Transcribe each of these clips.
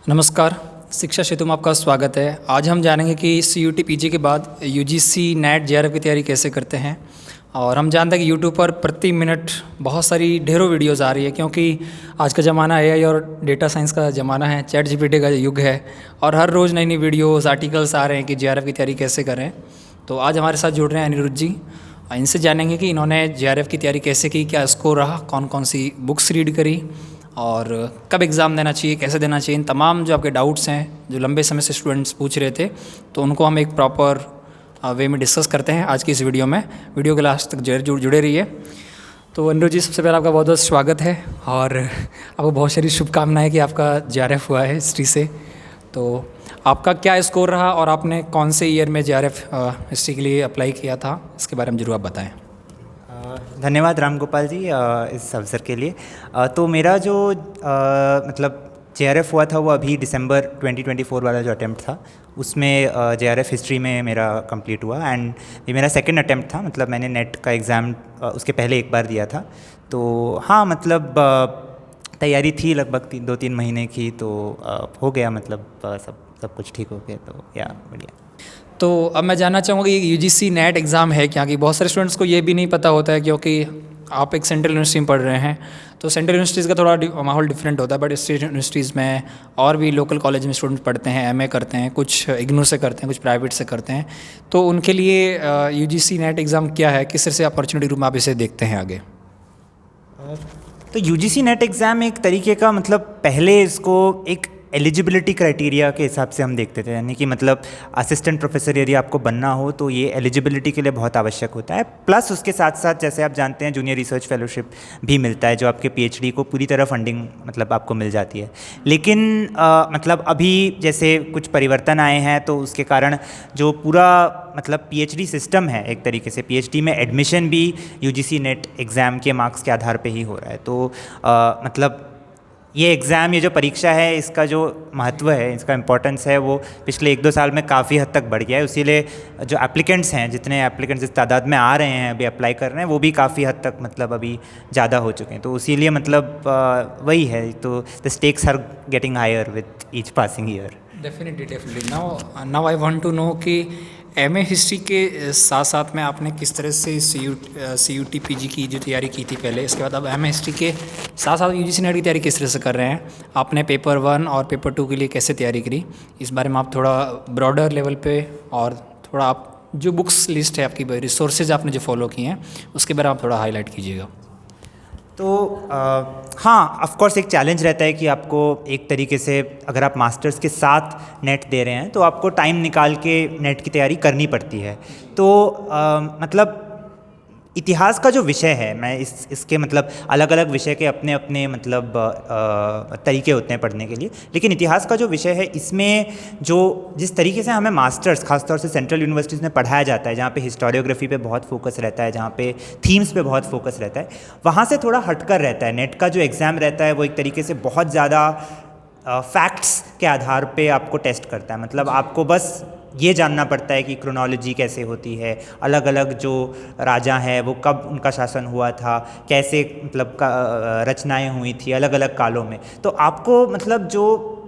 नमस्कार, शिक्षा सेतु में आपका स्वागत है। आज हम जानेंगे कि CUT PG के बाद UGC नेट JRF की तैयारी कैसे करते हैं। और हम जानते हैं कि यूट्यूब पर प्रति मिनट बहुत सारी ढेरों वीडियोज़ आ रही है, क्योंकि आज का ज़माना AI और डेटा साइंस का ज़माना है, ChatGPT का युग है और हर रोज़ नई नई वीडियोज़ आर्टिकल्स आ रहे हैं कि JRF की तैयारी कैसे करें। तो आज हमारे साथ जुड़ रहे हैं अनिरुद्ध जी। इनसे जानेंगे कि इन्होंने JRF की तैयारी कैसे की, क्या स्कोर रहा, कौन कौन सी बुक्स रीड करी और कब एग्ज़ाम देना चाहिए, कैसे देना चाहिए। इन तमाम जो आपके डाउट्स हैं, जो लंबे समय से स्टूडेंट्स पूछ रहे थे, तो उनको हम एक प्रॉपर वे में डिस्कस करते हैं आज की इस वीडियो में। वीडियो के लास्ट तक जुड़े रहिए। तो अनिरुद्ध जी, सबसे पहले आपका बहुत बहुत स्वागत है और आपको बहुत सारी शुभकामनाएं कि आपका JRF हुआ है हिस्ट्री से। तो आपका क्या स्कोर रहा और आपने कौन से ईयर में JRF हिस्ट्री के लिए अप्लाई किया था, इसके बारे में ज़रूर आप बताएं। धन्यवाद राम गोपाल जी इस अवसर के लिए। तो मेरा जो मतलब JRF हुआ था वो अभी दिसंबर 2024 वाला जो अटैम्प्ट था, उसमें JRF हिस्ट्री में मेरा कंप्लीट हुआ एंड ये मेरा सेकंड अटैम्प्ट था। मतलब मैंने नेट का एग्ज़ाम उसके पहले एक बार दिया था। तो हाँ, मतलब तैयारी थी लगभग 2-3 महीने की, तो हो गया, मतलब सब कुछ ठीक हो गया। तो या बढ़िया। तो अब मैं जानना चाहूँगा कि UGC नेट एग्ज़ाम है क्या, कि बहुत सारे स्टूडेंट्स को ये भी नहीं पता होता है, क्योंकि आप एक सेंट्रल यूनिवर्सिटी में पढ़ रहे हैं। तो सेंट्रल यूनिवर्सिटीज़ का थोड़ा माहौल डिफरेंट होता है, बट स्टेट यूनिवर्सिटीज़ में और भी लोकल कॉलेज में स्टूडेंट्स पढ़ते हैं, MA करते हैं, कुछ इग्नू से करते हैं, कुछ प्राइवेट से करते हैं। तो उनके लिए UGC नेट एग्ज़ाम क्या है, किस तरह से अपॉर्चुनिटी रूप में आप इसे देखते हैं आगे? तो UGC नेट एग्ज़ाम एक तरीके का, मतलब पहले इसको एक एलिजिबिलिटी क्राइटेरिया के हिसाब से हम देखते थे, यानी कि मतलब असिस्टेंट प्रोफेसर यदि आपको बनना हो तो ये एलिजिबिलिटी के लिए बहुत आवश्यक होता है। प्लस उसके साथ साथ, जैसे आप जानते हैं, जूनियर रिसर्च फेलोशिप भी मिलता है, जो आपके PhD को पूरी तरह फंडिंग मतलब आपको मिल जाती है। लेकिन मतलब अभी जैसे कुछ परिवर्तन आए हैं, तो उसके कारण जो पूरा मतलब PhD सिस्टम है, एक तरीके से PhD में एडमिशन भी UGC नेट एग्ज़ाम के मार्क्स के आधार पे ही हो रहा है। तो मतलब ये एग्ज़ाम, ये जो परीक्षा है, इसका जो महत्व है, इसका इम्पोर्टेंस है, वो पिछले 1-2 साल में काफ़ी हद तक बढ़ गया है। इसीलिए जो एप्लीकेंट्स हैं, जितने एप्लीकेंट्स इस तादाद में आ रहे हैं, अभी अप्लाई कर रहे हैं, वो भी काफ़ी हद तक मतलब अभी ज़्यादा हो चुके हैं। तो इसीलिए मतलब वही है, तो the stakes are getting higher with each passing year. Definitely. Now I want to know कि MA हिस्ट्री के साथ साथ में आपने किस तरह से CUT PG की जो तैयारी की थी पहले, इसके बाद अब MA हिस्ट्री के साथ साथ UGC नेट की तैयारी किस तरह से कर रहे हैं, आपने पेपर 1 और पेपर 2 के लिए कैसे तैयारी करी, इस बारे में आप थोड़ा ब्रॉडर लेवल पे और थोड़ा आप जो बुक्स लिस्ट है आपकी, रिसोर्सेज आपने जो फॉलो किए हैं, उसके बारे में आप थोड़ा हाईलाइट कीजिएगा। तो हाँ, ऑफ कोर्स एक चैलेंज रहता है कि आपको एक तरीके से, अगर आप मास्टर्स के साथ नेट दे रहे हैं, तो आपको टाइम निकाल के नेट की तैयारी करनी पड़ती है। तो मतलब इतिहास का जो विषय है, मैं इसके मतलब अलग अलग विषय के अपने अपने मतलब तरीके होते हैं पढ़ने के लिए, लेकिन इतिहास का जो विषय है, इसमें जो जिस तरीके से हमें मास्टर्स खासतौर से सेंट्रल यूनिवर्सिटीज़ में पढ़ाया जाता है, जहाँ पे हिस्टोरियोग्राफी पे बहुत फोकस रहता है, जहाँ पे थीम्स पे बहुत फोकस रहता है, वहाँ से थोड़ा हटकर रहता है। नेट का जो एग्ज़ाम रहता है, वो एक तरीके से बहुत ज़्यादा फैक्ट्स के आधार पे आपको टेस्ट करता है। मतलब आपको बस ये जानना पड़ता है कि क्रोनोलॉजी कैसे होती है, अलग अलग जो राजा हैं वो कब उनका शासन हुआ था, कैसे मतलब रचनाएं हुई थी अलग अलग कालों में। तो आपको मतलब जो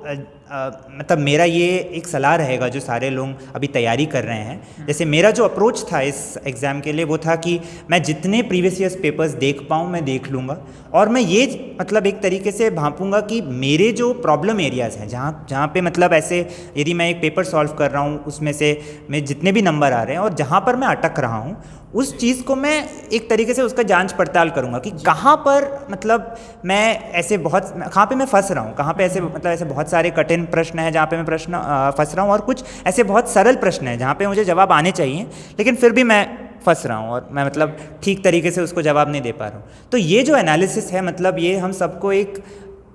मतलब मेरा ये एक सलाह रहेगा जो सारे लोग अभी तैयारी कर रहे हैं, जैसे मेरा जो अप्रोच था इस एग्ज़ाम के लिए, वो था कि मैं जितने प्रीवियस ईयर्स पेपर्स देख पाऊँ मैं देख लूँगा, और मैं ये मतलब एक तरीके से भांपूंगा कि मेरे जो प्रॉब्लम एरियाज़ हैं, जहाँ पे मतलब ऐसे यदि मैं एक पेपर सॉल्व कर रहा हूँ, उसमें से मैं जितने भी नंबर आ रहे हैं और जहाँ पर मैं अटक रहा हूँ, उस चीज़ को मैं एक तरीके से उसका जांच पड़ताल करूँगा कि कहाँ पर मतलब मैं ऐसे बहुत, कहाँ पे मैं फंस रहा हूँ, कहाँ पे ऐसे मतलब ऐसे बहुत सारे कठिन प्रश्न हैं जहाँ पे मैं फंस रहा हूँ, और कुछ ऐसे बहुत सरल प्रश्न हैं जहाँ पे मुझे जवाब आने चाहिए, लेकिन फिर भी मैं फंस रहा हूँ और मैं मतलब ठीक तरीके से उसको जवाब नहीं दे पा रहा हूँ। तो ये जो एनालिसिस है, मतलब ये हम सबको एक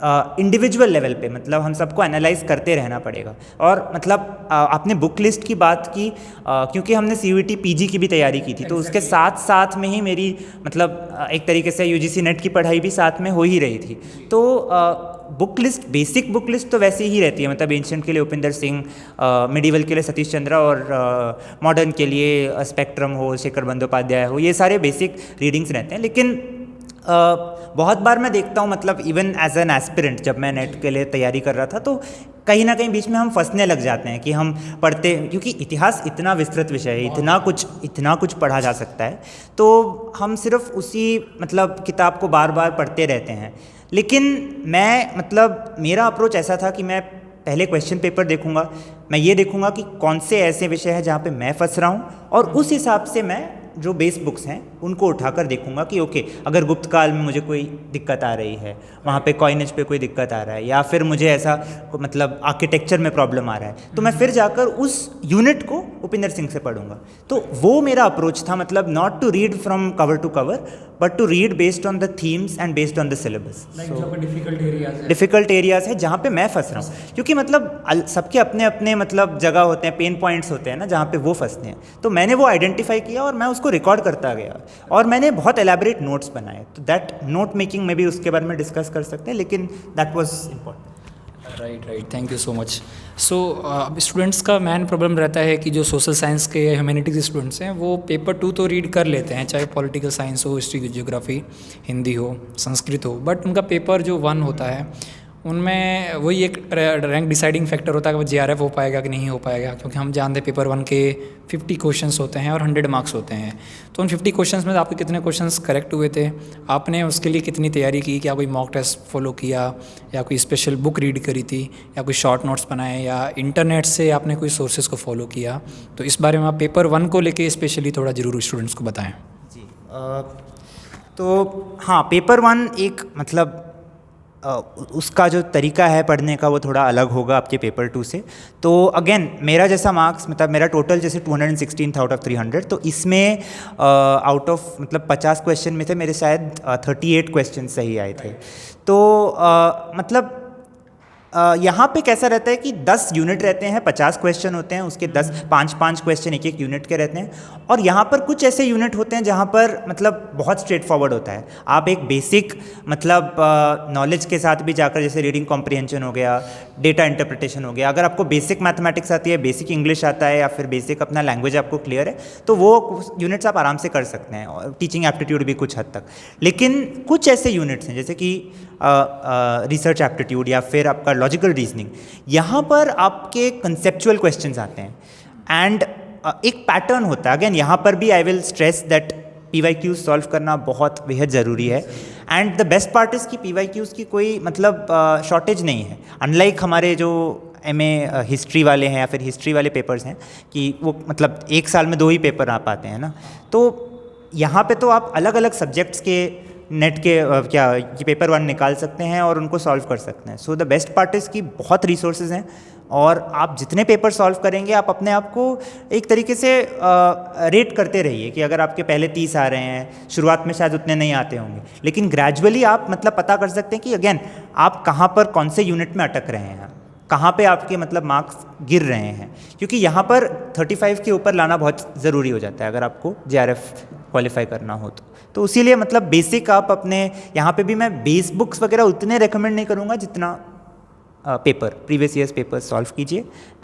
इंडिविजुअल लेवल पे मतलब हम सबको एनालाइज करते रहना पड़ेगा। और मतलब आपने बुक लिस्ट की बात की, क्योंकि हमने CUT PG की भी तैयारी की थी, तो उसके साथ साथ में ही मेरी मतलब एक तरीके से UGC नेट की पढ़ाई भी साथ में हो ही रही थी। तो book list, basic book list तो वैसे ही रहती है, मतलब एंशिएंट के लिए उपिंदर सिंह, मिडिवल के लिए सतीश चंद्रा, और मॉडर्न के लिए स्पेक्ट्रम हो, शेखर बंदोपाध्याय हो, ये सारे बेसिक रीडिंग्स रहते हैं। लेकिन बहुत बार मैं देखता हूँ, मतलब इवन एज एन एस्पिरेंट जब मैं नेट के लिए तैयारी कर रहा था, तो कहीं ना कहीं बीच में हम फंसने लग जाते हैं कि हम पढ़ते, क्योंकि इतिहास इतना विस्तृत विषय है, इतना कुछ पढ़ा जा सकता है, तो हम सिर्फ उसी मतलब किताब को बार बार पढ़ते रहते हैं। लेकिन मैं मतलब मेरा अप्रोच ऐसा था कि मैं पहले क्वेश्चन पेपर देखूंगा, मैं ये देखूंगा कि कौन से ऐसे विषय हैं जहाँ पे मैं फंस रहा हूँ, और उस हिसाब से मैं जो बेस बुक्स हैं उनको उठाकर देखूंगा कि ओके, अगर गुप्त काल में मुझे कोई दिक्कत आ रही है, वहाँ पे कॉइनेज पे कोई दिक्कत आ रहा है, या फिर मुझे ऐसा मतलब आर्किटेक्चर में प्रॉब्लम आ रहा है, तो मैं फिर जाकर उस यूनिट को उपिंदर सिंह से पढ़ूंगा। तो वो मेरा अप्रोच था, मतलब not to read from cover to cover, but to read based on the themes and based on the syllabus. Difficult areas है जहाँ पे मैं फंस रहा हूँ, क्योंकि मतलब सबके अपने अपने मतलब जगह होते हैं, पेन पॉइंट्स होते हैं ना जहाँ पे वो फंसते हैं। तो मैंने वो आइडेंटिफाई किया और मैं उसको रिकॉर्ड करता गया, और मैंने बहुत एलैबोरेट नोट्स बनाए। तो दैट नोट मेकिंग में भी उसके बारे में डिस्कस कर सकते हैं, लेकिन that was important. Right, thank you so much. So students का मेन प्रॉब्लम रहता है कि जो सोशल साइंस के या ह्यूमैनिटीज़ स्टूडेंट्स हैं वो पेपर 2 तो रीड कर लेते हैं, चाहे पॉलिटिकल साइंस हो, हिस्ट्री, ज्योग्राफी, हिंदी हो, संस्कृत हो, बट उनका पेपर जो 1 होता है उनमें वही एक रैंक डिसाइडिंग फैक्टर होता है कि वो JRF हो पाएगा कि नहीं हो पाएगा, क्योंकि हम जानते हैं पेपर 1 के 50 क्वेश्चंस होते हैं और 100 मार्क्स होते हैं। तो उन 50 क्वेश्चंस में आपके कितने क्वेश्चंस करेक्ट हुए थे, आपने उसके लिए कितनी तैयारी की, क्या कोई मॉक टेस्ट फॉलो किया, या कोई स्पेशल बुक रीड करी थी, या कोई शॉर्ट नोट्स बनाए, या इंटरनेट से आपने कोई सोर्सेज को फॉलो किया? तो इस बारे में आप पेपर 1 को लेके स्पेशली थोड़ा ज़रूर स्टूडेंट्स को बताएँ। जी, तो हाँ, पेपर 1 एक मतलब उसका जो तरीका है पढ़ने का वो थोड़ा अलग होगा आपके पेपर 2 से। तो अगेन मेरा जैसा मार्क्स, मतलब मेरा टोटल जैसे 216 था आउट ऑफ 300, तो इसमें आउट ऑफ मतलब 50 क्वेश्चन में थे मेरे शायद 38 क्वेश्चन सही आए थे। तो मतलब यहाँ पे कैसा रहता है कि 10 यूनिट रहते हैं, 50 क्वेश्चन होते हैं, उसके 5 क्वेश्चन एक एक यूनिट के रहते हैं। और यहाँ पर कुछ ऐसे यूनिट होते हैं जहाँ पर मतलब बहुत स्ट्रेट फॉरवर्ड होता है। आप एक बेसिक मतलब नॉलेज के साथ भी जाकर, जैसे रीडिंग कॉम्प्रिहेंशन हो गया, डेटा इंटरप्रिटेशन हो गया, अगर आपको बेसिक मैथमेटिक्स आती है, बेसिक इंग्लिश आता है, या फिर बेसिक अपना लैंग्वेज आपको क्लियर है, तो वो यूनिट्स आप आराम से कर सकते हैं, और टीचिंग एप्टीट्यूड भी कुछ हद तक। लेकिन कुछ ऐसे यूनिट्स हैं जैसे कि रिसर्च एप्टीट्यूड या फिर आपका लॉजिकल रीजनिंग, यहाँ पर आपके कंसेप्चुअल क्वेश्चंस आते हैं, एंड एक पैटर्न होता है। अगेन यहाँ पर भी I will stress that PYQs solve करना बहुत बेहद ज़रूरी है, and the best part is कि PYQs की कोई मतलब शॉर्टेज नहीं है, अनलाइक हमारे जो MA हिस्ट्री वाले हैं या फिर हिस्ट्री वाले पेपर्स हैं कि वो मतलब एक साल में 2 ही पेपर आ पाते हैं ना। तो यहाँ पे तो आप अलग अलग सब्जेक्ट्स के नेट के ये पेपर 1 निकाल सकते हैं और उनको सॉल्व कर सकते हैं। So the best part is कि बहुत रिसोर्सेज हैं, और आप जितने पेपर सॉल्व करेंगे आप अपने आप को एक तरीके से रेट करते रहिए कि अगर आपके पहले 30 आ रहे हैं, शुरुआत में शायद उतने नहीं आते होंगे, लेकिन ग्रेजुअली आप मतलब पता कर सकते हैं कि अगेन आप कहाँ पर कौन से यूनिट में अटक रहे हैं, कहाँ पे आपके मतलब मार्क्स गिर रहे हैं, क्योंकि यहाँ पर 35 के ऊपर लाना बहुत ज़रूरी हो जाता है अगर आपको JRF क्वालिफाई करना हो तो इसीलिए मतलब बेसिक आप अपने यहाँ पे भी मैं बेस बुक्स वगैरह उतने रेकमेंड नहीं करूँगा जितना paper previous years paper solve कीजिए,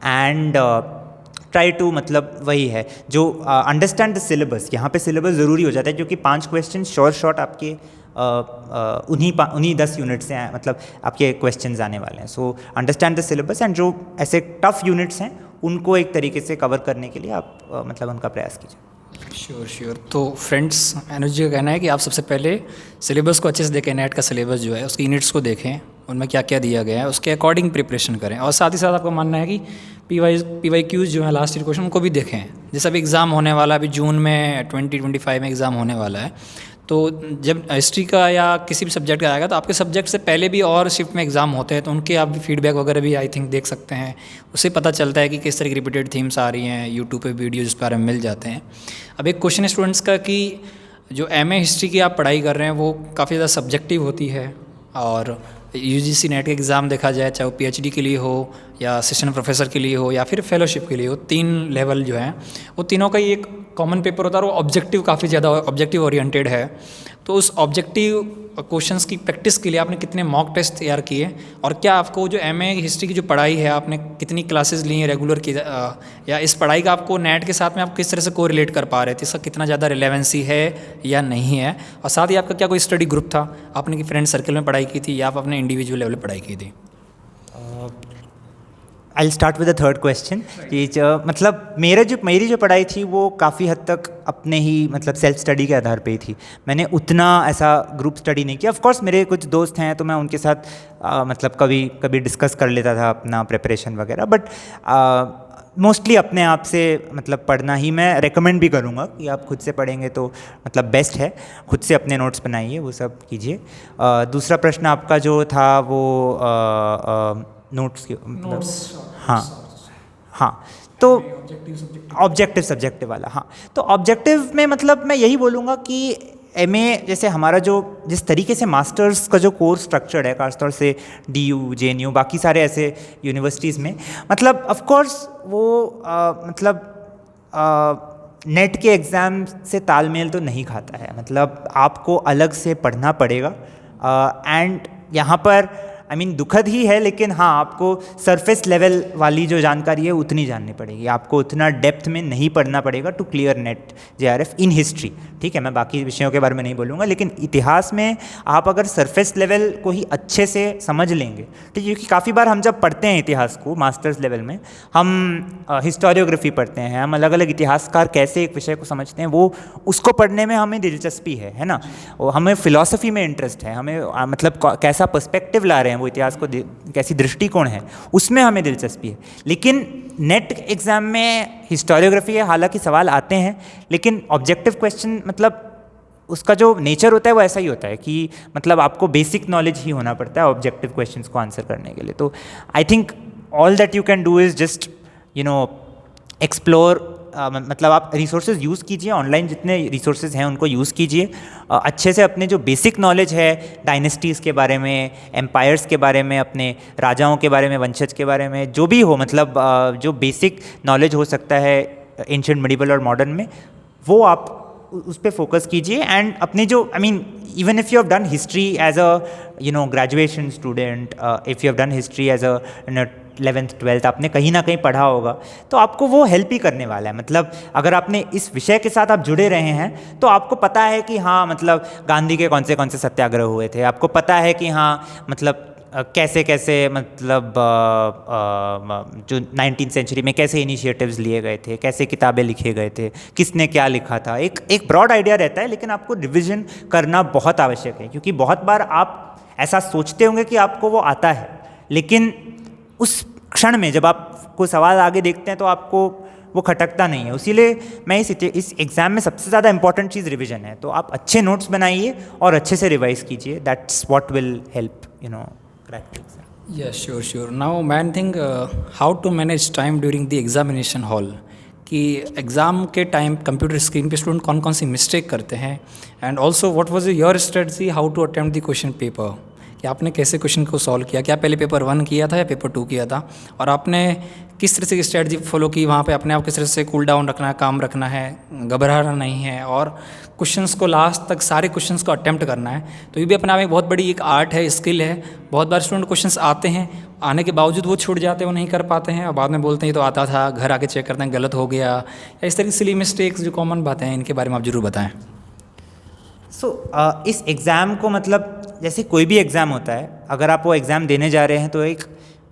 एंड ट्राई टू मतलब वही है जो अंडरस्टैंड द सिलेबस। यहाँ पे सिलेबस ज़रूरी हो जाता है क्योंकि 5 क्वेश्चन शॉर्ट आपके उन्हीं 10 यूनिट से मतलब आपके क्वेश्चंस आने वाले हैं। So understand the syllabus, and जो ऐसे टफ यूनिट्स हैं उनको एक तरीके से कवर करने के लिए आप मतलब उनका प्रयास कीजिए। श्योर। तो फ्रेंड्स, अनुज जी का कहना है कि आप सबसे पहले सिलेबस को अच्छे से देखें, नेट का सिलेबस जो है उसकी यूनिट्स को देखें, उनमें क्या क्या दिया गया है उसके अकॉर्डिंग प्रिपरेशन करें, और साथ ही साथ आपका मानना है कि PYQs जो है लास्ट ईयर क्वेश्चन उनको भी देखें। जैसे अभी एग्ज़ाम होने वाला, अभी जून में 2025 में एग्ज़ाम होने वाला है, तो जब हिस्ट्री का या किसी भी सब्जेक्ट का आएगा तो आपके सब्जेक्ट से पहले भी और शिफ्ट में एग्ज़ाम होते हैं, तो उनके आप भी फीडबैक वगैरह भी आई थिंक देख सकते हैं। उससे पता चलता है कि किस तरह की रिपीटेड थीम्स आ रही हैं, यूट्यूब पे वीडियोज़ इस बारे में मिल जाते हैं। अब एक क्वेश्चन स्टूडेंट्स का कि जो MA हिस्ट्री की आप पढ़ाई कर रहे हैं वो काफ़ी ज़्यादा सब्जेक्टिव होती है, और UGC नेट का एग्ज़ाम देखा जाए, चाहे वो PhD के लिए हो या असिस्टेंट प्रोफेसर के लिए हो या फिर फेलोशिप के लिए हो, 3 लेवल जो हैं वो तीनों का ही एक कॉमन पेपर होता है, और वो ऑब्जेक्टिव काफ़ी ज़्यादा ऑब्जेक्टिव ओरिएंटेड है। तो उस ऑब्जेक्टिव क्वेश्चंस की प्रैक्टिस के लिए आपने कितने मॉक टेस्ट तैयार किए, और क्या आपको जो एमए हिस्ट्री की जो पढ़ाई है आपने कितनी क्लासेस ली हैं रेगुलर की, या इस पढ़ाई का आपको नेट के साथ में आप किस तरह से को रिलेट कर पा रहे थे, इसका कितना ज़्यादा रिलेवेंसी है या नहीं है, और साथ ही आपका क्या कोई स्टडी ग्रुप था, आपने कि फ्रेंड सर्कल में पढ़ाई की थी या आप अपने इंडिविजुअल लेवल पर पढ़ाई की थी? I start with the third question कि मतलब मेरी जो पढ़ाई थी वो काफ़ी हद तक अपने ही मतलब सेल्फ स्टडी के आधार पे ही थी। मैंने उतना ऐसा ग्रुप स्टडी नहीं किया। ऑफ कोर्स मेरे कुछ दोस्त हैं तो मैं उनके साथ मतलब कभी डिस्कस कर लेता था अपना प्रिपरेशन वगैरह, बट मोस्टली अपने आप से मतलब पढ़ना ही मैं रेकमेंड भी करूँगा कि आप खुद से पढ़ेंगे तो मतलब बेस्ट है। खुद से अपने नोट्स बनाइए, वो सब कीजिए। दूसरा प्रश्न आपका जो था वो नोट्स के मतलब हाँ तो ऑब्जेक्टिव सब्जेक्टिव वाला, हाँ तो ऑब्जेक्टिव में मतलब मैं यही बोलूँगा कि एमए जैसे हमारा जो जिस तरीके से मास्टर्स का जो कोर्स स्ट्रक्चर्ड है, खासतौर से डीयू, जेएनयू, बाकी सारे ऐसे यूनिवर्सिटीज़ में, मतलब ऑफ कोर्स वो नेट के एग्ज़ाम से तालमेल तो नहीं खाता है। मतलब आपको अलग से पढ़ना पड़ेगा एंड यहाँ पर दुखद ही है, लेकिन हाँ आपको सरफेस लेवल वाली जो जानकारी है उतनी जाननी पड़ेगी। आपको उतना डेप्थ में नहीं पढ़ना पड़ेगा to clear NET JRF in history. ठीक है, मैं बाकी विषयों के बारे में नहीं बोलूँगा, लेकिन इतिहास में आप अगर सरफेस लेवल को ही अच्छे से समझ लेंगे, ठीक है, क्योंकि काफ़ी बार हम जब पढ़ते हैं इतिहास को मास्टर्स लेवल में, हम हिस्टोरियोग्राफी पढ़ते हैं, हम अलग अलग इतिहासकार कैसे एक विषय को समझते हैं, वो उसको पढ़ने में हमें दिलचस्पी है ना। हमें फ़िलॉसफी में इंटरेस्ट है, हमें मतलब कैसा पर्सपेक्टिव ला रहे हैं वो इतिहास को, कैसी दृष्टिकोण है, उसमें हमें दिलचस्पी है। लेकिन नेट एग्ज़ाम में हिस्टोरियोग्राफी है, हालांकि सवाल आते हैं, लेकिन ऑब्जेक्टिव क्वेश्चन मतलब उसका जो नेचर होता है वो ऐसा ही होता है कि मतलब आपको बेसिक नॉलेज ही होना पड़ता है ऑब्जेक्टिव क्वेश्चंस को आंसर करने के लिए। तो I think all that you can do is just explore, मतलब आप रिसोर्सेज यूज़ कीजिए, ऑनलाइन जितने रिसोर्सेज हैं उनको यूज़ कीजिए, अच्छे से अपने जो बेसिक नॉलेज है डायनेस्टीज़ के बारे में, एम्पायर्स के बारे में, अपने राजाओं के बारे में, वंशज के बारे में, जो भी हो, मतलब जो बेसिक नॉलेज हो सकता है एंशिएंट, मिडिवल और मॉडर्न में, वो आप उस पर फोकस कीजिए। एंड अपने जो even if you have done history as a graduation student, if you have done history as a 11th 12th आपने कहीं ना कहीं पढ़ा होगा, तो आपको वो हेल्प ही करने वाला है। मतलब अगर आपने इस विषय के साथ आप जुड़े रहे हैं तो आपको पता है कि हाँ मतलब गांधी के कौन से सत्याग्रह हुए थे, आपको पता है कि हाँ मतलब कैसे कैसे मतलब जो 19th सेंचुरी में कैसे इनिशिएटिव्स लिए गए थे, कैसे किताबें लिखे गए थे, किसने क्या लिखा था, एक ब्रॉड आइडिया रहता है। लेकिन आपको रिविज़न करना बहुत आवश्यक है, क्योंकि बहुत बार आप ऐसा सोचते होंगे कि आपको वो आता है, लेकिन उस क्षण में जब आप कोई सवाल आगे देखते हैं तो आपको वो खटकता नहीं है। इसीलिए मैं इस एग्ज़ाम में सबसे ज़्यादा इंपॉर्टेंट चीज़ रिवीजन है। तो आप अच्छे नोट्स बनाइए और अच्छे से रिवाइज कीजिए, that's what will help crack the exam. Yes, sure. Now man think how to manage time during the examination hall, कि एग्ज़ाम के टाइम कंप्यूटर स्क्रीन पे स्टूडेंट कौन कौन सी मिस्टेक करते हैं, and also what was your strategy how to attempt the question paper, कि आपने कैसे क्वेश्चन को सॉल्व किया, क्या पहले पेपर 1 किया था या पेपर 2 किया था, और आपने किस तरह से स्ट्रेटजी फॉलो की वहाँ पे, अपने आप किस तरह से कूल डाउन रखना है, काम रखना है, घबराना नहीं है, और क्वेश्चंस को लास्ट तक सारे क्वेश्चंस को अटेम्प्ट करना है। तो ये भी अपने आप एक बहुत बड़ी एक आर्ट है, स्किल है। बहुत बार स्टूडेंट क्वेश्चंस आते हैं, आने के बावजूद वो छूट जाते हैं, वो नहीं कर पाते हैं, और बाद में बोलते हैं ये तो आता था, घर आके चेक करते हैं गलत हो गया, या इस तरह की सिली मिस्टेक्स जो कॉमन बातें हैं, इनके बारे में आप ज़रूर बताएँ। इस एग्ज़ाम को मतलब जैसे कोई भी एग्ज़ाम होता है, अगर आप वो एग्ज़ाम देने जा रहे हैं तो एक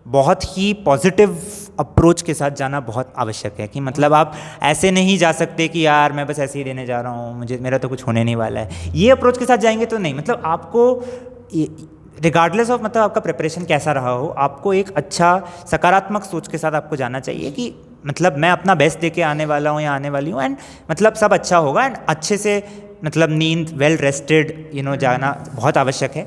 बहुत ही पॉजिटिव अप्रोच के साथ जाना बहुत आवश्यक है। कि मतलब आप ऐसे नहीं जा सकते कि यार मैं बस ऐसे ही देने जा रहा हूँ, मेरा तो कुछ होने नहीं वाला है, ये अप्रोच के साथ जाएंगे तो नहीं। मतलब आपको रिगार्डलेस ऑफ मतलब आपका प्रिपरेशन कैसा रहा हो, आपको एक अच्छा सकारात्मक सोच के साथ आपको जाना चाहिए कि मतलब मैं अपना बेस्ट दे के आने वाला हूँ या आने वाली हूँ, एंड मतलब सब अच्छा होगा। एंड अच्छे से मतलब नींद, वेल रेस्टेड जाना बहुत आवश्यक है।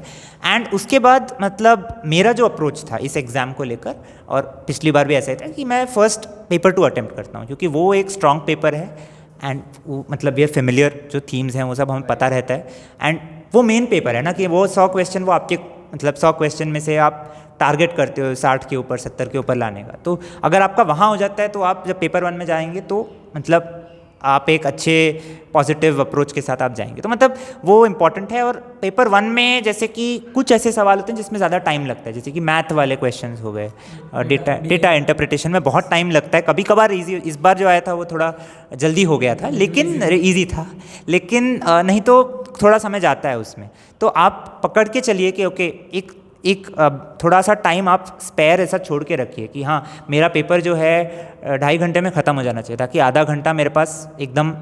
एंड उसके बाद मतलब मेरा जो अप्रोच था इस एग्ज़ाम को लेकर, और पिछली बार भी ऐसा ही था, कि मैं फ़र्स्ट पेपर 2 अटेम्प्ट करता हूँ, क्योंकि वो एक स्ट्रॉन्ग पेपर है एंड मतलब ये फेमिलियर जो थीम्स हैं वो सब हमें पता रहता है। एंड वो मेन पेपर है ना, कि वो 100 क्वेश्चन वो आपके मतलब 100 क्वेश्चन में से आप टारगेट करते हो 60 के ऊपर 70 के ऊपर लाने का। तो अगर आपका वहाँ हो जाता है तो आप जब पेपर 1 में जाएंगे तो मतलब आप एक अच्छे पॉजिटिव अप्रोच के साथ आप जाएंगे। तो मतलब वो इम्पॉर्टेंट है। और पेपर 1 में जैसे कि कुछ ऐसे सवाल होते हैं जिसमें ज़्यादा टाइम लगता है, जैसे कि मैथ वाले क्वेश्चंस हो गए, डेटा इंटरप्रिटेशन में बहुत टाइम लगता है। कभी कभार ईजी, इस बार जो आया था वो थोड़ा जल्दी हो गया था, लेकिन ईजी था, लेकिन नहीं तो थोड़ा समय जाता है उसमें। तो आप पकड़ के चलिए कि ओके, एक थोड़ा सा टाइम आप स्पेयर ऐसा छोड़ के रखिए कि हाँ, मेरा पेपर जो है 2.5 घंटे में ख़त्म हो जाना चाहिए, ताकि आधा घंटा मेरे पास एकदम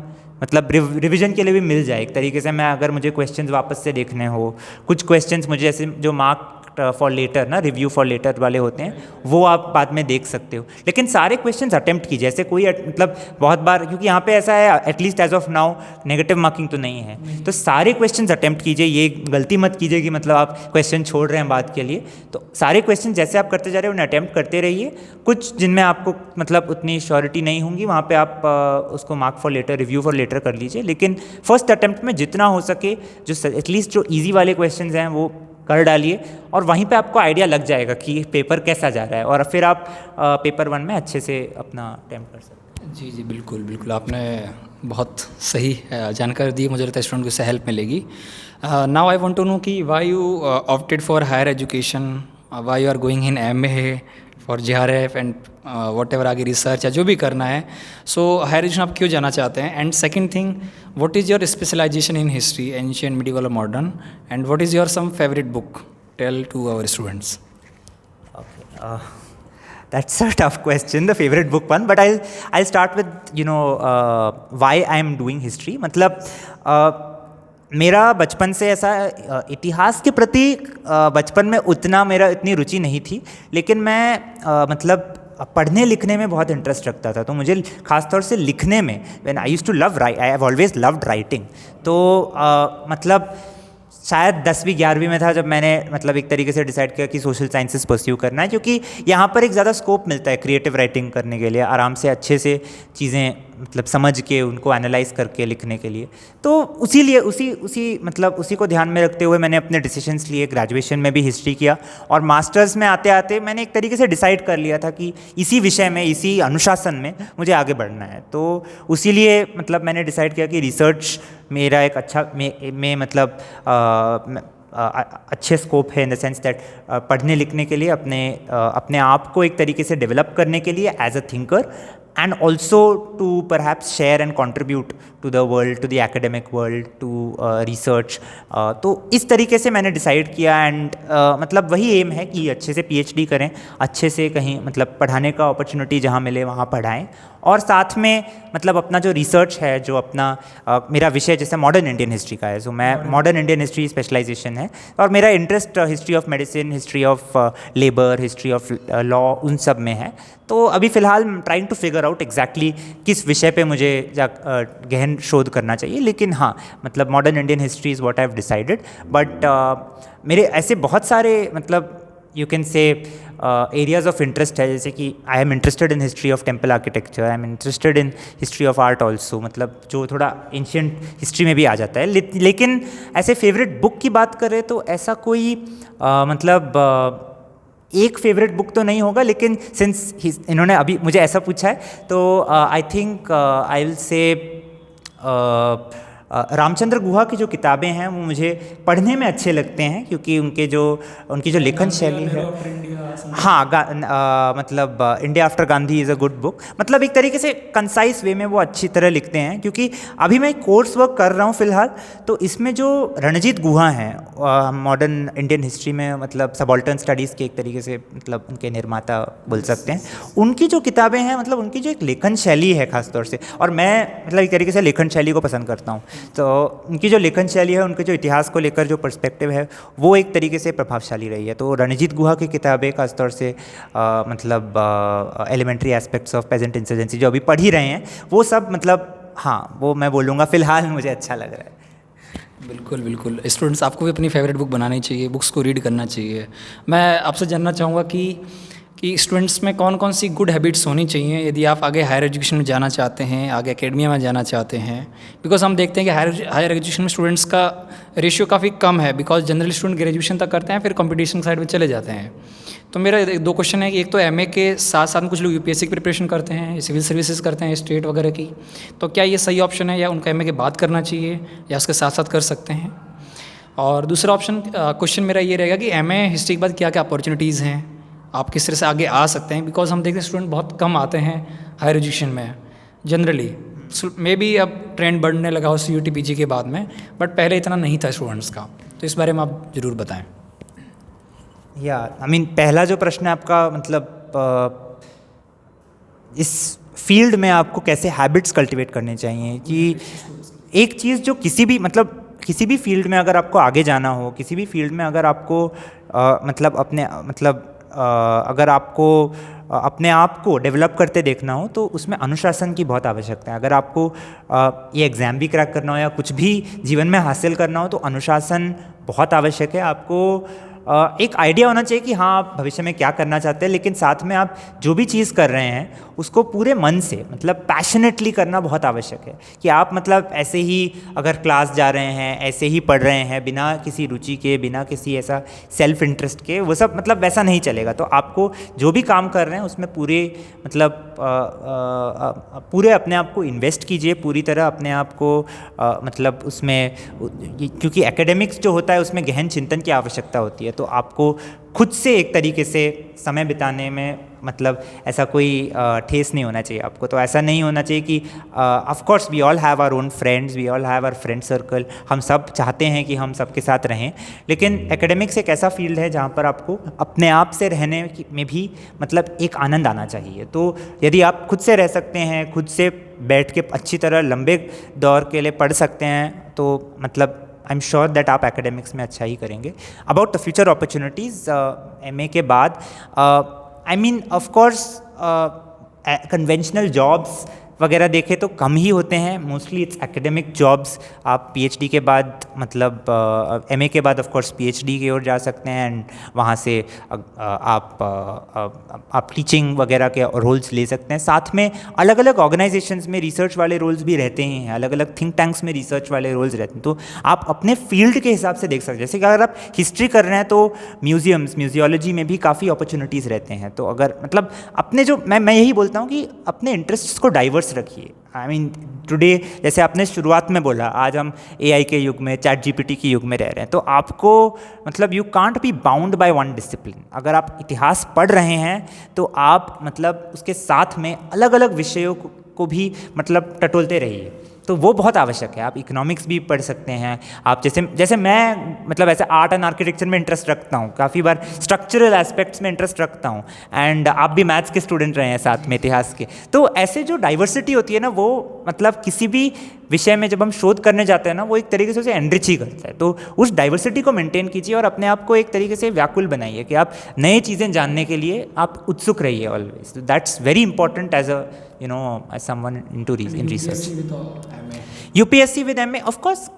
मतलब रिवीजन के लिए भी मिल जाए एक तरीके से। मैं अगर मुझे क्वेश्चंस वापस से देखने हो, कुछ क्वेश्चंस मुझे जैसे जो मार्क फॉर लेटर ना, रिव्यू फॉर लेटर वाले होते हैं, वो आप बाद में देख सकते हो। लेकिन सारे क्वेश्चंस अटेम्प्ट कीजिए, ऐसे कोई मतलब बहुत बार, क्योंकि यहाँ पे ऐसा है at least as of now negative marking तो नहीं है, तो सारे क्वेश्चंस अटेम्प्ट कीजिए। ये गलती मत कीजिए कि मतलब आप क्वेश्चन छोड़ रहे हैं बाद के लिए। तो सारे क्वेश्चन जैसे आप करते जा रहे हो उन्हें अटेम्प्ट करते रहिए। कुछ जिनमें आपको मतलब उतनी श्योरिटी नहीं होंगी, वहाँ पे आप उसको mark for later, review for later कर लीजिए। लेकिन फर्स्ट अटेम्प्ट में जितना हो सके जो एटलीस्ट जो ईजी वाले क्वेश्चन हैं वो कर डालिए, और वहीं पे आपको आइडिया लग जाएगा कि पेपर कैसा जा रहा है, और फिर आप पेपर 1 में अच्छे से अपना अटेम्प्ट कर सकते हैं। जी जी, बिल्कुल बिल्कुल, आपने बहुत सही जानकारी दी। मुझे लगता है स्टूडेंट को इससे हेल्प मिलेगी। Now I want to know कि why you opted for higher education, why you are going in MA for JRF and whatever आगे रिसर्च या जो भी करना है। सो हायर एजुकेशन आप क्यों जाना चाहते हैं? And second thing, what is your specialization in history, ancient, medieval और modern, and what is your some favourite book? Tell to our students. That's a tough question, the favorite book one, but I'll start with why I am doing history. मतलब मेरा बचपन से ऐसा इतिहास के प्रति बचपन में उतना मेरा इतनी रुचि नहीं थी, लेकिन मैं मतलब पढ़ने लिखने में बहुत इंटरेस्ट रखता था। तो मुझे खासतौर से लिखने में, when I used to love write, I have always loved writing. तो मतलब शायद 10वीं 11वीं में था जब मैंने मतलब एक तरीके से डिसाइड किया कि सोशल साइंसेस परस्यू करना है, क्योंकि यहाँ पर एक ज़्यादा स्कोप मिलता है क्रिएटिव राइटिंग करने के लिए, आराम से अच्छे से चीज़ें मतलब समझ के उनको एनालाइज करके लिखने के लिए। तो उसी को ध्यान में रखते हुए मैंने अपने डिसीजंस लिए। ग्रेजुएशन में भी हिस्ट्री किया, और मास्टर्स में आते आते मैंने एक तरीके से डिसाइड कर लिया था कि इसी विषय में, इसी अनुशासन में मुझे आगे बढ़ना है। तो उसी लिए मतलब मैंने डिसाइड किया कि रिसर्च मेरा एक अच्छा मतलब अच्छे स्कोप है, इन द सेंस दैट पढ़ने लिखने के लिए, अपने आप को एक तरीके से डेवलप करने के लिए as a thinker, and also to perhaps share and contribute to the world, to the academic world, to research. तो इस तरीके से मैंने डिसाइड किया, एंड मतलब वही एम है कि अच्छे से PhD करें, अच्छे से कहीं मतलब पढ़ाने का अपॉर्चुनिटी जहाँ मिले वहाँ पढ़ाएं, और साथ में मतलब अपना जो रिसर्च है, जो अपना मेरा विषय जैसे मॉडर्न इंडियन हिस्ट्री का है, सो मैं मॉडर्न इंडियन हिस्ट्री स्पेशलाइजेशन है, और मेरा interest history of medicine, history of labour, history of law, उन सब में है। तो अभी फ़िलहाल trying to figure out exactly किस विषय पे मुझे गहन शोध करना चाहिए, लेकिन हाँ मतलब modern Indian history is what I have decided. But मेरे ऐसे बहुत सारे मतलब you can say areas of interest है, जैसे कि I am interested in history of temple architecture, I am interested in history of art also, मतलब जो थोड़ा एंशिएंट हिस्ट्री में भी आ जाता है। लेकिन ऐसे फेवरेट बुक की बात करें तो ऐसा कोई मतलब एक फेवरेट बुक तो नहीं होगा, लेकिन सिंस इन्होंने अभी मुझे ऐसा पूछा है तो I think I will say Ramachandra Guha की जो किताबें हैं वो मुझे पढ़ने में अच्छे लगते हैं, क्योंकि उनकी जो लेखन शैली है, हाँ मतलब India after Gandhi is a good book. मतलब एक तरीके से कंसाइज वे में वो अच्छी तरह लिखते हैं। क्योंकि अभी मैं कोर्स वर्क कर रहा हूँ फ़िलहाल, तो इसमें जो रणजीत गुहा हैं मॉडर्न इंडियन हिस्ट्री में मतलब सबाल्टर्न स्टडीज़ के एक तरीके से मतलब उनके निर्माता बोल सकते हैं, उनकी जो किताबें हैं मतलब उनकी जो एक लेखन शैली है ख़ासतौर से, और मैं मतलब एक तरीके से लेखन शैली को पसंद करता हूँ, तो उनकी जो लेखन शैली है, उनके जो इतिहास को लेकर जो पर्सपेक्टिव है, वो एक तरीके से प्रभावशाली रही है। तो रणजीत गुहा की किताबें खासतौर से मतलब elementary aspects of peasant insurgency जो अभी पढ़ ही रहे हैं, वो सब मतलब हाँ वो मैं बोलूँगा फ़िलहाल मुझे अच्छा लग रहा है। बिल्कुल बिल्कुल, स्टूडेंट्स आपको भी अपनी फेवरेट बुक बनानी चाहिए, बुक्स को रीड करना चाहिए। मैं आपसे जानना चाहूँगा कि स्टूडेंट्स में कौन कौन सी गुड हैबिट्स होनी चाहिए यदि आप आगे हायर एजुकेशन में जाना चाहते हैं, आगे एकेडमिया में जाना चाहते हैं। बिकॉज हम देखते हैं कि हायर एजुकेशन में स्टूडेंट्स का रेशियो काफ़ी कम है, बिकॉज जनरली स्टूडेंट ग्रेजुएशन तक करते हैं फिर कंपटीशन साइड में चले जाते हैं। तो मेरा दो क्वेश्चन है कि एक तो एमए के साथ साथ में कुछ लोग यूपीएससी की प्रिपरेशन करते हैं, सिविल सर्विसेज करते हैं स्टेट वगैरह की, तो क्या ये सही ऑप्शन है या उनको एमए के बाद करना चाहिए या उसके साथ साथ कर सकते हैं? और दूसरा क्वेश्चन मेरा ये रहेगा कि एमए हिस्ट्री के बाद क्या क्या अपॉर्चुनिटीज़ हैं, आप किस तरह से आगे आ सकते हैं? बिकॉज हम देखते हैं स्टूडेंट बहुत कम आते हैं हायर एजुकेशन में जनरली, मे बी अब ट्रेंड बढ़ने लगा हो CUT PG के बाद में, बट पहले इतना नहीं था स्टूडेंट्स का, तो इस बारे में आप ज़रूर बताएं। पहला जो प्रश्न है आपका, मतलब इस फील्ड में आपको कैसे हैबिट्स कल्टीवेट करने चाहिए, कि एक चीज़ जो किसी भी फील्ड में अगर आपको आगे जाना हो, किसी भी फील्ड में अगर आपको अगर आपको अपने आप को डेवलप करते देखना हो, तो उसमें अनुशासन की बहुत आवश्यकता है। अगर आपको ये एग्ज़ाम भी क्रैक करना हो या कुछ भी जीवन में हासिल करना हो, तो अनुशासन बहुत आवश्यक है। आपको एक आइडिया होना चाहिए कि हाँ आप भविष्य में क्या करना चाहते हैं, लेकिन साथ में आप जो भी चीज़ कर रहे हैं उसको पूरे मन से, मतलब पैशनेटली करना बहुत आवश्यक है। कि आप ऐसे ही अगर क्लास जा रहे हैं, ऐसे ही पढ़ रहे हैं बिना किसी रुचि के, बिना किसी ऐसा सेल्फ इंटरेस्ट के, वो सब वैसा नहीं चलेगा। तो आपको जो भी काम कर रहे हैं उसमें पूरे पूरे अपने आप को इन्वेस्ट कीजिए, पूरी तरह अपने आप को उसमें, क्योंकि एकेडमिक्स जो होता है उसमें गहन चिंतन की आवश्यकता होती है। तो आपको खुद से एक तरीके से समय बिताने में ऐसा कोई ठेस नहीं होना चाहिए आपको। तो ऐसा नहीं होना चाहिए कि of course we all have our own friends, we all have our friend circle, हम सब चाहते हैं कि हम सबके साथ रहें, लेकिन एकेडमिक्स एक ऐसा फील्ड है जहाँ पर आपको अपने आप से रहने में भी एक आनंद आना चाहिए। तो यदि आप खुद से रह सकते हैं, खुद से बैठ के अच्छी तरह लंबे दौर के लिए पढ़ सकते हैं, तो आई एम श्योर दैट आप एकेडमिक्स में अच्छा ही करेंगे। About the future opportunities MA के बाद, ऑफ कोर्स कन्वेंशनल जॉब्स वगैरह देखें तो कम ही होते हैं, मोस्टली इट्स एकेडमिक जॉब्स। आप PhD के बाद MA के बाद ऑफ कोर्स PhD की ओर जा सकते हैं, एंड वहाँ से आप टीचिंग वगैरह के रोल्स ले सकते हैं। साथ में अलग अलग ऑर्गेनाइजेशंस में रिसर्च वाले रोल्स भी रहते ही हैं, अलग अलग थिंक टैंक्स में रिसर्च वाले रोल्स रहते हैं। तो आप अपने फील्ड के हिसाब से देख सकते हैं। जैसे कि अगर आप हिस्ट्री कर रहे हैं तो म्यूजियोलॉजी में भी काफ़ी अपॉर्चुनिटीज़ रहते हैं। तो अगर अपने जो मैं यही बोलता हूँ कि अपने इंटरेस्ट्स को डाइवर्स रखिए। टुडे जैसे आपने शुरुआत में बोला, आज हम AI के युग में, ChatGPT के युग में रह रहे हैं, तो आपको you can't be bound by one discipline. अगर आप इतिहास पढ़ रहे हैं तो आप उसके साथ में अलग अलग विषयों को भी टटोलते रहिए। तो वो बहुत आवश्यक है। आप इकोनॉमिक्स भी पढ़ सकते हैं, आप जैसे मैं ऐसे आर्ट एंड आर्किटेक्चर में इंटरेस्ट रखता हूँ, काफ़ी बार स्ट्रक्चरल एस्पेक्ट्स में इंटरेस्ट रखता हूँ, एंड आप भी मैथ्स के स्टूडेंट रहे हैं साथ में, इतिहास के। तो ऐसे जो डाइवर्सिटी होती है ना, वो किसी भी विषय में जब हम शोध करने जाते हैं ना, वो एक तरीके से उसे एनरिच ही करता है। तो उस डाइवर्सिटी को मेंटेन कीजिए और अपने आप को एक तरीके से व्याकुल बनाइए कि आप नई चीज़ें जानने के लिए आप उत्सुक रहिए always. That's very important as someone in research. UPSC with MA, of course,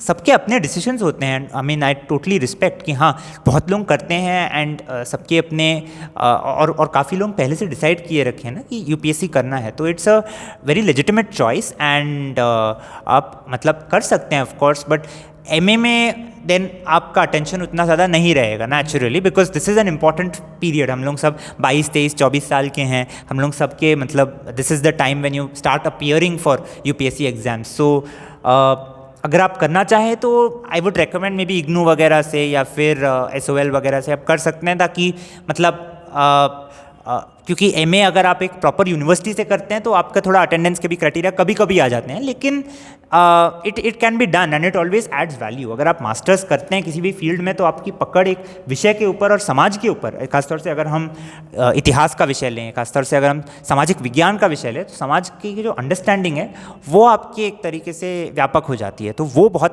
सबके अपने डिसीजंस होते हैं। आई टोटली रिस्पेक्ट कि हाँ बहुत लोग करते हैं, एंड सबके अपने और काफ़ी लोग पहले से डिसाइड किए रखे हैं ना कि UPSC करना है। तो it's a very legitimate choice, and आप कर सकते हैं ऑफ कोर्स। बट MA में देन आपका अटेंशन उतना ज़्यादा नहीं रहेगा naturally, because this is an important period. हम लोग सब 22, 23, 24 साल के हैं, हम लोग सबके this is the time when you start appearing for UPSC exams. So अगर आप करना चाहें तो I would recommend maybe IGNOU वगैरह से या फिर SOL वगैरह से आप कर सकते हैं, ताकि क्योंकि MA अगर आप एक प्रॉपर यूनिवर्सिटी से करते हैं तो आपका थोड़ा अटेंडेंस के भी क्राइटेरिया कभी कभी आ जाते हैं, लेकिन it can be done and it always adds value. अगर आप मास्टर्स करते हैं किसी भी फील्ड में, तो आपकी पकड़ एक विषय के ऊपर और समाज के ऊपर, खासतौर से अगर हम इतिहास का विषय लें, खासतौर से अगर हम सामाजिक विज्ञान का विषय लें, तो समाज की जो अंडरस्टैंडिंग है वो आपकी एक तरीके से व्यापक हो जाती है। तो वो बहुत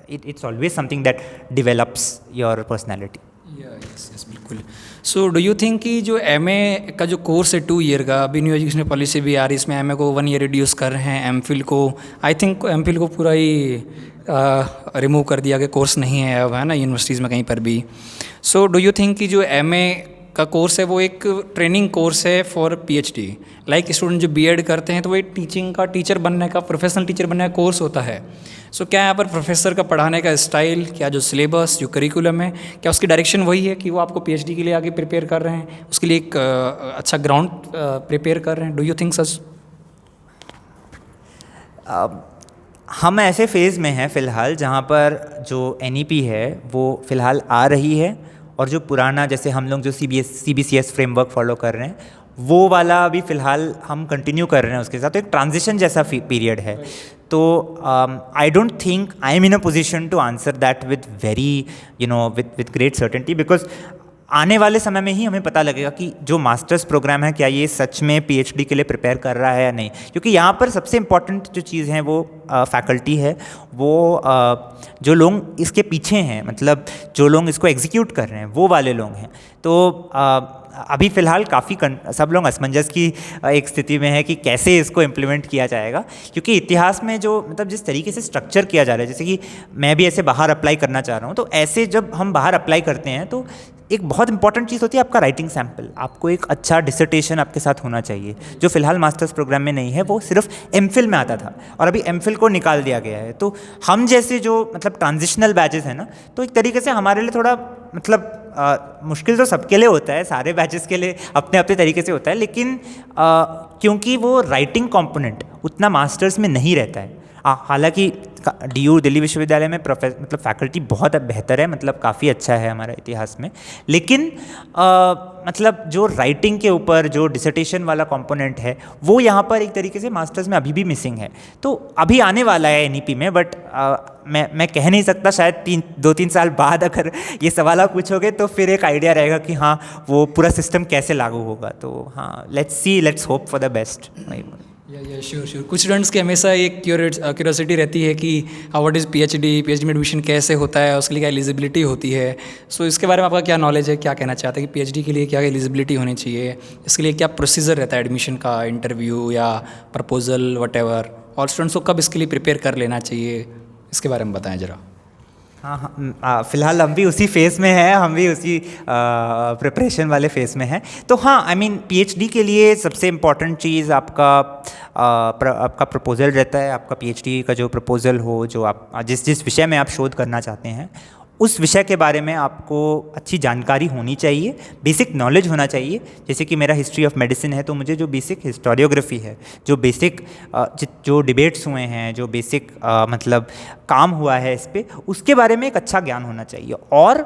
it's always something that develops your personality. Yes बिल्कुल। सो डू यू थिंक कि जो MA का जो कोर्स है 2 ईयर का, अभी न्यू एजुकेशन पॉलिसी भी आ रही है, इसमें MA को 1 ईयर रिड्यूस कर रहे हैं, MPhil को आई थिंक MPhil को पूरा ही रिमूव कर दिया कि कोर्स नहीं है अब, है ना, यूनिवर्सिटीज़ में कहीं पर भी। सो डू यू थिंक कि जो MA का कोर्स है वो एक ट्रेनिंग कोर्स है फॉर पीएचडी। लाइक स्टूडेंट जो बीएड करते हैं तो वो एक टीचर बनने का, प्रोफेशनल टीचर बनने का कोर्स होता है। सो क्या यहाँ पर प्रोफेसर का पढ़ाने का स्टाइल, क्या जो सिलेबस, जो करिकुलम है, क्या उसकी डायरेक्शन वही है कि वो आपको पीएचडी के लिए आगे प्रिपेयर कर रहे हैं, उसके लिए एक अच्छा ग्राउंड प्रिपेयर कर रहे हैं? Do you think such? हम ऐसे फेज़ में हैं फ़िलहाल जहाँ पर जो एनईपी है वो फ़िलहाल आ रही है, और जो पुराना जैसे हम लोग जो सीबीसीएस फ्रेमवर्क फॉलो कर रहे हैं वो वाला अभी फ़िलहाल हम कंटिन्यू कर रहे हैं उसके साथ। तो एक ट्रांजिशन जैसा पीरियड है। तो I don't think I am in a position to answer that with very with great certainty, because आने वाले समय में ही हमें पता लगेगा कि जो मास्टर्स प्रोग्राम है क्या ये सच में पीएचडी के लिए प्रिपेयर कर रहा है या नहीं। क्योंकि यहाँ पर सबसे इम्पॉर्टेंट जो चीज़ है वो फैकल्टी है, वो जो लोग इसके पीछे हैं, मतलब जो लोग इसको एग्जीक्यूट कर रहे हैं वो वाले लोग हैं। तो अभी फ़िलहाल काफ़ी सब लोग असमंजस की एक स्थिति में है कि कैसे इसको इम्प्लीमेंट किया जाएगा। क्योंकि इतिहास में जो मतलब जिस तरीके से स्ट्रक्चर किया जा रहा है, जैसे कि मैं भी ऐसे बाहर अप्लाई करना चाह रहा हूँ, तो ऐसे जब हम बाहर अप्लाई करते हैं तो एक बहुत इंपॉर्टेंट चीज़ होती है आपका राइटिंग सैम्पल। आपको एक अच्छा डिसर्टेशन आपके साथ होना चाहिए, जो फिलहाल मास्टर्स प्रोग्राम में नहीं है, वो सिर्फ एमफिल में आता था और अभी एमफिल को निकाल दिया गया है। तो हम जैसे जो मतलब ट्रांजिशनल बैचेस हैं ना, तो एक तरीके से हमारे लिए थोड़ा मतलब मुश्किल तो सबके लिए होता है, सारे बैचेस के लिए अपने अपने तरीके से होता है, लेकिन क्योंकि वो राइटिंग कंपोनेंट उतना मास्टर्स में नहीं रहता है। हालांकि डीयू दिल्ली विश्वविद्यालय में मतलब फैकल्टी बहुत बेहतर है, मतलब काफ़ी अच्छा है हमारे इतिहास में, लेकिन मतलब जो राइटिंग के ऊपर जो डिसर्टेशन वाला कंपोनेंट है वो यहाँ पर एक तरीके से मास्टर्स में अभी भी मिसिंग है। तो अभी आने वाला है एनईपी में, बट मैं कह नहीं सकता, शायद 2-3 साल बाद अगर ये सवाल आप पूछोगे तो फिर एक आइडिया रहेगा कि हाँ वो पूरा सिस्टम कैसे लागू होगा। तो हाँ, let's hope for the best. या श्योर। कुछ स्टूडेंट्स की हमेशा एक क्यूरियोसिटी रहती है कि व्हाट इज़ पीएचडी में एडमिशन कैसे होता है, उसके लिए क्या एलिजिबिलिटी होती है। सो इसके बारे में आपका क्या नॉलेज है, क्या कहना चाहते हैं कि पीएचडी के लिए क्या एलिजिबिलिटी होनी चाहिए, इसके लिए क्या प्रोसीजर रहता है एडमिशन का, इंटरव्यू या प्रपोजल वटेवर, और स्टूडेंट्स को कब इसके लिए प्रिपेयर कर लेना चाहिए, इसके बारे में बताएं ज़रा। हाँ, फिलहाल हम भी उसी फेज़ में हैं, हम भी उसी प्रिपरेशन वाले फेज़ में हैं। तो हाँ, आई मीन पीएचडी के लिए सबसे इम्पॉर्टेंट चीज़ आपका प्रपोज़ल रहता है। आपका पीएचडी का जो प्रपोज़ल हो, जो आप जिस विषय में आप शोध करना चाहते हैं उस विषय के बारे में आपको अच्छी जानकारी होनी चाहिए, बेसिक नॉलेज होना चाहिए। जैसे कि मेरा हिस्ट्री ऑफ मेडिसिन है, तो मुझे जो बेसिक हिस्टोरियोग्राफी है, जो बेसिक जो डिबेट्स हुए हैं, जो बेसिक मतलब काम हुआ है इस पे, उसके बारे में एक अच्छा ज्ञान होना चाहिए। और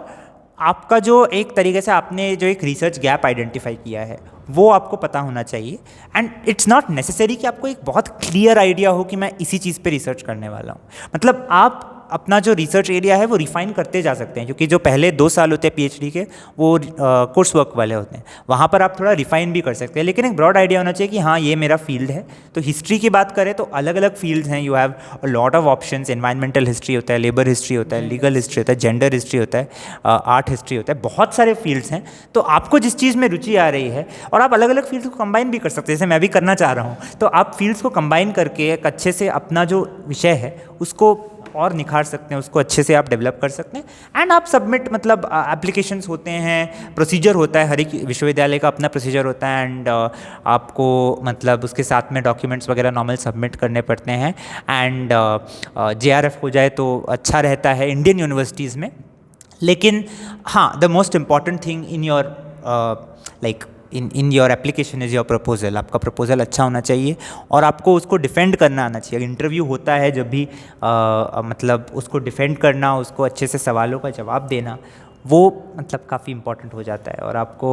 आपका जो एक तरीके से आपने जो एक रिसर्च गैप आइडेंटिफाई किया है वो आपको पता होना चाहिए। एंड इट्स नॉट नेसेसरी कि आपको एक बहुत क्लियर आइडिया हो कि मैं इसी चीज़ पे रिसर्च करने वाला हूँ। मतलब आप अपना जो रिसर्च एरिया है वो रिफाइन करते जा सकते हैं, क्योंकि जो पहले 2 साल होते हैं पीएचडी के वो कोर्स वर्क वाले होते हैं, वहाँ पर आप थोड़ा रिफाइन भी कर सकते हैं। लेकिन एक ब्रॉड आइडिया होना चाहिए कि हाँ ये मेरा फील्ड है। तो हिस्ट्री की बात करें तो अलग अलग फील्ड्स हैं, you have a lot of options. Environmental history होता है, लेबर हिस्ट्री होता है, लीगल हिस्ट्री होता है, जेंडर हिस्ट्री होता है, आर्ट हिस्ट्री होता है, बहुत सारे फील्ड्स हैं। तो आपको जिस चीज़ में रुचि आ रही है, और आप अलग अलग फील्ड्स को कंबाइन भी कर सकते हैं, जैसे मैं भी करना चाह रहा हूँ, तो आप फील्ड्स को कंबाइन करके एक अच्छे से अपना जो विषय है उसको और निखार सकते हैं, उसको अच्छे से आप डेवलप कर सकते हैं। एंड आप सबमिट, मतलब एप्लीकेशंस होते हैं, प्रोसीजर होता है, हर एक विश्वविद्यालय का अपना प्रोसीजर होता है। एंड आपको मतलब उसके साथ में डॉक्यूमेंट्स वगैरह नॉर्मल सबमिट करने पड़ते हैं। एंड जेआरएफ हो जाए तो अच्छा रहता है इंडियन यूनिवर्सिटीज़ में। लेकिन हाँ, the most important thing in your like in your application is your proposal. आपका प्रपोजल अच्छा होना चाहिए और आपको उसको डिफेंड करना आना चाहिए। इंटरव्यू होता है जब भी मतलब उसको डिफेंड करना, उसको अच्छे से सवालों का जवाब देना, वो मतलब काफ़ी इम्पॉर्टेंट हो जाता है। और आपको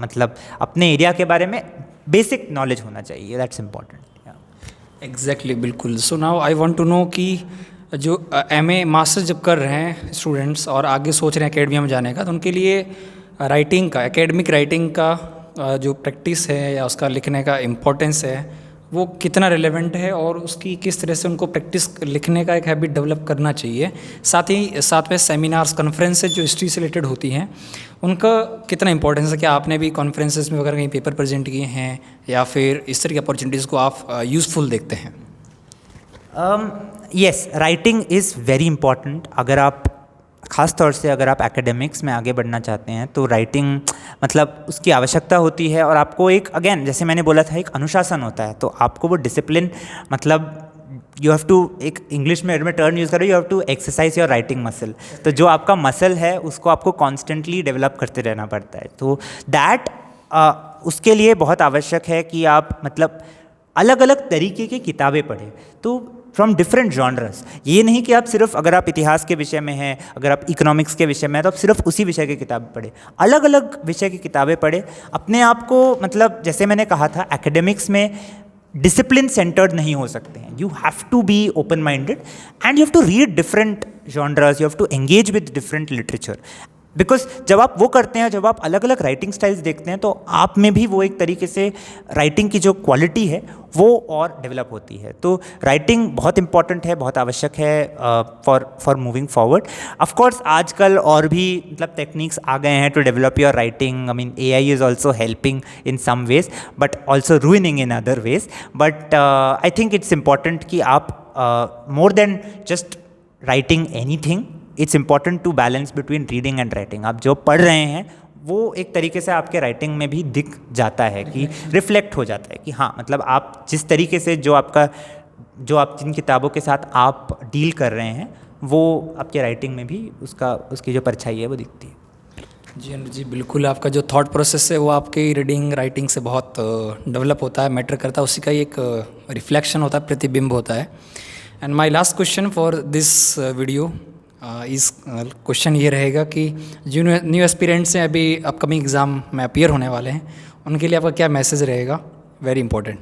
मतलब अपने एरिया के बारे में बेसिक नॉलेज होना चाहिए, दैट्स इम्पॉर्टेंट। एग्जैक्टली, बिल्कुल। So now I want to know कि जो एमए मास्टर्स जब कर रहे हैं स्टूडेंट्स और आगे सोच रहे हैं एकेडमिया में जाने का, तो उनके लिए राइटिंग का, एकेडमिक राइटिंग का जो प्रैक्टिस है या उसका लिखने का इम्पोर्टेंस है वो कितना रिलेवेंट है, और उसकी किस तरह से उनको प्रैक्टिस लिखने का एक हैबिट डेवलप करना चाहिए। साथ में सेमिनार्स, कॉन्फ्रेंसेज जो हिस्ट्री से रिलेटेड होती हैं उनका कितना इंपॉर्टेंस है। क्या आपने भी कॉन्फ्रेंसेज में वगैरह कहीं पेपर प्रेजेंट किए हैं, या फिर इस तरह की अपॉर्चुनिटीज़ को आप यूज़फुल देखते हैं? Yes, writing is very important. अगर आप ख़ास तौर से अगर आप एकेडमिक्स में आगे बढ़ना चाहते हैं तो राइटिंग मतलब उसकी आवश्यकता होती है, और आपको एक अगेन जैसे मैंने बोला था एक अनुशासन होता है, तो आपको वो डिसिप्लिन मतलब यू हैव टू, एक इंग्लिश में मैं टर्म यूज़ करूँ, you have to exercise your writing muscle. तो जो आपका मसल है उसको आपको कॉन्स्टेंटली डेवलप करते रहना पड़ता है। तो दैट उसके लिए बहुत आवश्यक है कि आप मतलब अलग अलग तरीके की किताबें पढ़ें, तो फ्रॉम डिफरेंट जॉनर्स। ये नहीं कि आप सिर्फ अगर आप इतिहास के विषय में हैं, अगर आप इकोनॉमिक्स के विषय में हैं तो आप सिर्फ उसी विषय की किताब पढ़ें, अलग अलग विषय की किताबें पढ़ें। अपने आप को मतलब जैसे मैंने कहा था एकेडमिक्स में डिसिप्लिन सेंटर्ड नहीं हो सकते हैं, you have to be open minded and you have to read different genres, you have to engage with different literature. Because जब आप वो करते हैं, जब आप अलग अलग राइटिंग स्टाइल्स देखते हैं तो आप में भी वो एक तरीके से राइटिंग की जो क्वालिटी है वो और डेवलप होती है। तो राइटिंग बहुत इंपॉर्टेंट है, बहुत आवश्यक है for moving forward. Of course आजकल और भी मतलब टेक्निक्स आ गए हैं to develop your writing. I mean AI is also helping in some ways but also ruining in other ways. But I think it's important कि आप more than just writing anything, it's important to balance between reading and writing. आप जो पढ़ रहे हैं वो एक तरीके से आपके राइटिंग में भी दिख जाता है कि रिफ्लेक्ट हो जाता है कि हाँ मतलब आप जिस तरीके से जो आप जिन किताबों के साथ आप डील कर रहे हैं वो आपके राइटिंग में भी उसकी जो परछाई है वो दिखती है। जी अनुज जी, बिल्कुल आपका जो थॉट प्रोसेस है वो आपके रीडिंग राइटिंग से बहुत डेवलप होता है, मैटर करता है, उसी का ही एक रिफ्लेक्शन होता है, प्रतिबिंब होता है। And my last question for this video इस क्वेश्चन ये रहेगा कि जो न्यू एस्पिरेंट्स हैं अभी अपकमिंग एग्ज़ाम में अपीयर होने वाले हैं, उनके लिए आपका क्या मैसेज रहेगा? Very important.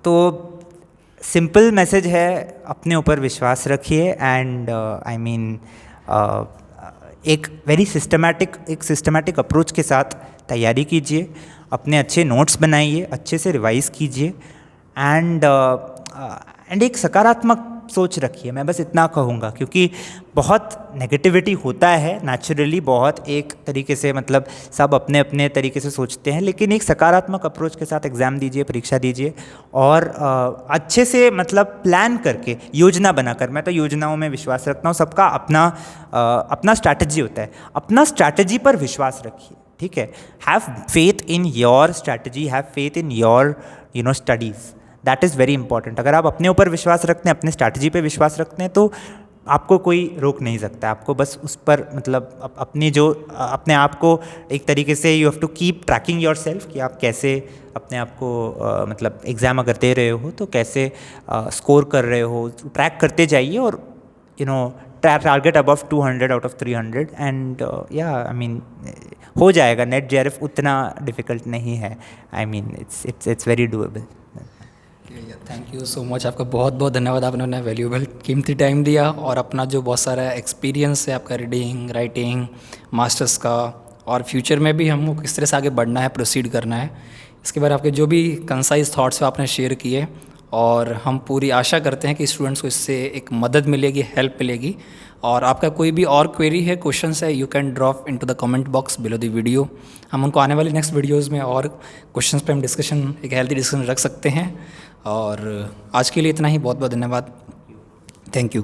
तो सिंपल मैसेज है, अपने ऊपर विश्वास रखिए एंड आई मीन एक वेरी सिस्टमैटिक अप्रोच के साथ तैयारी कीजिए, अपने अच्छे नोट्स बनाइए, अच्छे से रिवाइज़ कीजिए एंड एक सकारात्मक सोच रखिए। मैं बस इतना कहूँगा क्योंकि बहुत नेगेटिविटी होता है नेचुरली, बहुत एक तरीके से मतलब सब अपने अपने तरीके से सोचते हैं, लेकिन एक सकारात्मक अप्रोच के साथ एग्ज़ाम दीजिए, परीक्षा दीजिए और अच्छे से मतलब प्लान करके योजना बनाकर। मैं तो योजनाओं में विश्वास रखता हूँ, सबका अपना स्ट्रैटेजी होता है, अपना स्ट्रैटेजी पर विश्वास रखिए, ठीक है। Have faith in your strategy, have faith in your studies, that is very important. अगर आप अपने ऊपर विश्वास रखते हैं, अपने स्ट्रैटेजी पे विश्वास रखते हैं तो आपको कोई रोक नहीं सकता। आपको बस उस पर मतलब अपने आप को एक तरीके से you have to keep tracking yourself कि आप कैसे अपने आप को मतलब एग्ज़ाम अगर दे रहे हो तो कैसे स्कोर कर रहे हो, ट्रैक करते जाइए और target above 200 out of 300 and या आई मीन हो जाएगा। नेट JRF उतना डिफ़िकल्ट नहीं है, I mean it's very doable. Thank you so much, आपका बहुत बहुत धन्यवाद, आपने वैल्यूएबल कीमती टाइम दिया और अपना जो बहुत सारा एक्सपीरियंस है आपका रीडिंग राइटिंग मास्टर्स का और फ्यूचर में भी हमको किस तरह से आगे बढ़ना है, प्रोसीड करना है, इसके बारे में आपके जो भी कंसाइज थॉट्स आपने शेयर किए और हम पूरी आशा करते हैं कि स्टूडेंट्स को इससे एक मदद मिलेगी, हेल्प मिलेगी। और आपका कोई भी और क्वेरी है, क्वेश्चंस है, you can drop into the comment box below the video. हम उनको आने वाली नेक्स्ट वीडियोस में और क्वेश्चंस पे हम डिस्कशन, एक हेल्थी डिस्कशन रख सकते हैं। और आज के लिए इतना ही, बहुत बहुत धन्यवाद, थैंक यू।